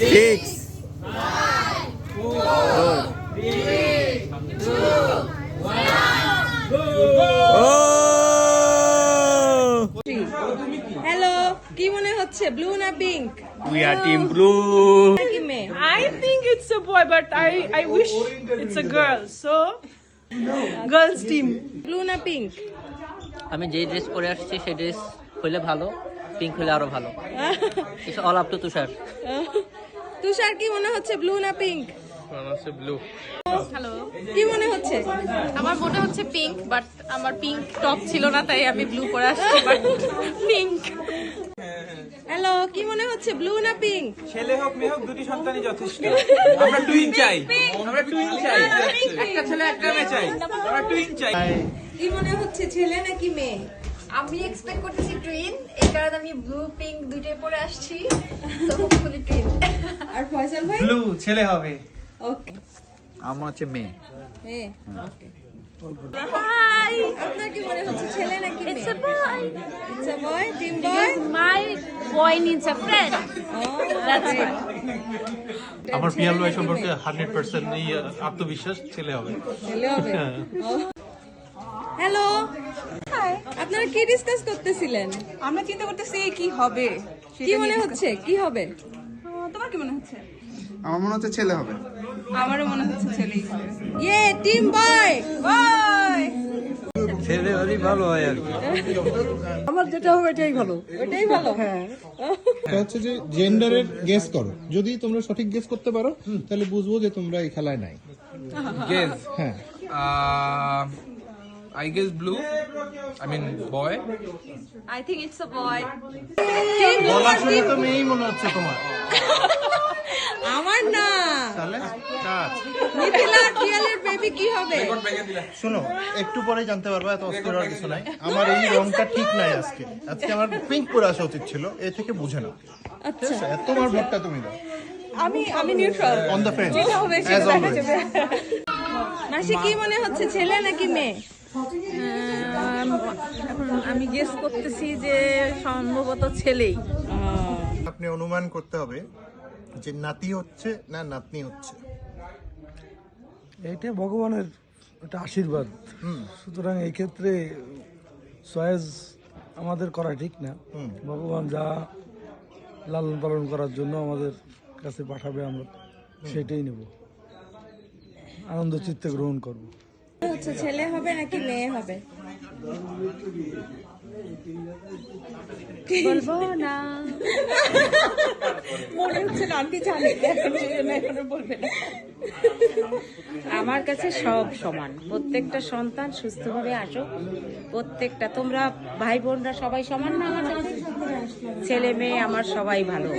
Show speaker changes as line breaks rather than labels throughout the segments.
6
hello, কি মনে হচ্ছে, ব্লু না pink?
We are team blue.
I think it's a boy, but I wish it's a girl. So, girls team.
Blue না pink?
আমি যে dress পরে আসছি সেই ড্রেস হইলে ভালো, পিঙ্ক হলে আরো ভালো। ইটস অল আপ টু তুষার।
তুষার, কি মনে হচ্ছে, ব্লু না পিঙ্ক?
ব্লু।
হ্যালো,
কি মনে হচ্ছে?
আমার মনে হচ্ছে পিঙ্ক, বাট আমার পিঙ্ক টপ ছিল না, তাই আমি ব্লু পরে আসছি, বাট পিঙ্ক।
হ্যালো, কি মনে হচ্ছে, ব্লু না পিঙ্ক?
ছেলে হোক মেয়ে হোক দুটি সন্তানই যথেষ্ট। আমরা টুইন চাই, আমরা টুইন চাই, একটা ছেলে একটা মেয়ে চাই, আমরা টুইন চাই।
কি মনে হচ্ছে, ছেলে নাকি মেয়ে?
আমি এক্সপেক্ট করতেছি টুইন, এই কারণে আমি ব্লু পিঙ্ক দুইটাই পরে আসছি, তো হোপফুলি টুইন।
আর ফয়সাল ভাই?
ব্লু ছেলে হবে।
ওকে,
আমার হচ্ছে মেয়ে।
মেয়ে। ওকে। হাই, আপনার কি মনে হচ্ছে, ছেলে নাকি মেয়ে?
It's a boy.
It's a boy, team boy?
My boy needs a friend. That's
great.
আমার পিয়াল ভাই সম্পর্কে 100% এই আত্মবিশ্বাস ছেলে হবে।
ছেলে হবে। হ্যালো, আপনারা কি ডিসকাস করতেছিলেন?
আমরা চিন্তা করতেছি কি হবে।
কি মনে হচ্ছে, কি হবে?
তোমার কি মনে হচ্ছে?
আমার মনে হচ্ছে ছেলে হবে।
আমারও মনে হচ্ছে ছেলেই হবে।
ইয়ে, টিম বয়।
বাই।
ছেলে হলেই ভালো হয় আর কি।
আমার যেটা হবে এটাই ভালো।
ওটাই ভালো। হ্যাঁ।
এটা হচ্ছে যে জেন্ডারের গেস করো, যদি তোমরা সঠিক গেস করতে পারো তাহলে বুঝবো যে তোমরা এই খেলায় নাই।
গেস,
হ্যাঁ,
I guess blue. I mean boy.
I think it's a boy.
বলা শুনে তো মেয়েই মনে হচ্ছে তোমার।
আমার না,
তাহলে কাজ
মিথিলা পিয়ালের বেবি কি হবে?
শোনো, একটু পরে জানতে পারবা, এত অস্থির হওয়ার কিছু নাই। আমার এই রংটা ঠিক নাই আজকে, আজকে আমার পিঙ্ক পরে আসা উচিত ছিল, এ থেকে বুঝে নাও।
আচ্ছা,
তোমার ভোটটা তুমি দাও
আমি নিউট্রাল।
অন দ্য ফ্রেন্ড
যেটা হবে সেটা
অ্যাজ
দেখা
অলওয়েজ।
যাবে।
মাসি, কি মনে হচ্ছে, ছেলে নাকি মেয়ে?
এখন আমি গেস করতেছি যে সম্ভবত ছেলেই।
আপনি অনুমান করতে হবে যে নাতি হচ্ছে না নাতনি হচ্ছে।
এইটা ভগবানের একটা আশীর্বাদ, সুতরাং এই ক্ষেত্রে চয়েস আমাদের করা ঠিক না। ভগবান যা লালন পালন করার জন্য আমাদের কাছে পাঠাবে, আমরা সেটাই নেব, আনন্দ চিত্তে গ্রহণ করব।
হচ্ছে ছেলে হবে নাকি মেয়ে হবে?
বলবো না, মনে হচ্ছে না, আন্টি জানে এখন বলবে না।
আমার কাছে সব সমান, প্রত্যেকটা সন্তান সুস্থভাবে আসুক, প্রত্যেকটা, তোমরা ভাই বোনরা সবাই সমান না আমার কাছে? ছেলে মেয়ে আমার সবাই ভালো,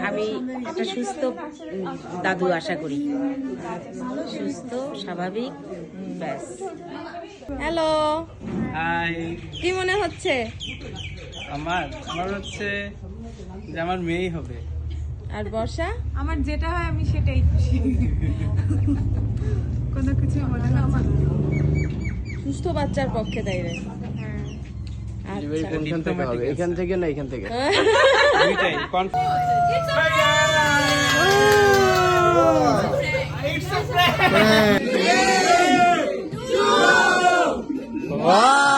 আমি একটা সুস্থ দাদু আশা করি, সুস্থ স্বাভাবিক, ব্যাস।
হ্যালো,
হাই,
কি মনে হচ্ছে?
আমার হচ্ছে যে আমার মেয়েই হবে।
আর বর্ষা?
আমার যেটা হয় আমি সেটাই খুশি, কোনো কিছু মনে হয় না।
সুস্থ বাচ্চার পক্ষে দাঁড়িয়ে। আচ্ছা,
কোনখান থেকে হবে? এখান থেকে না এখান থেকে?
দুইটাই
Wow!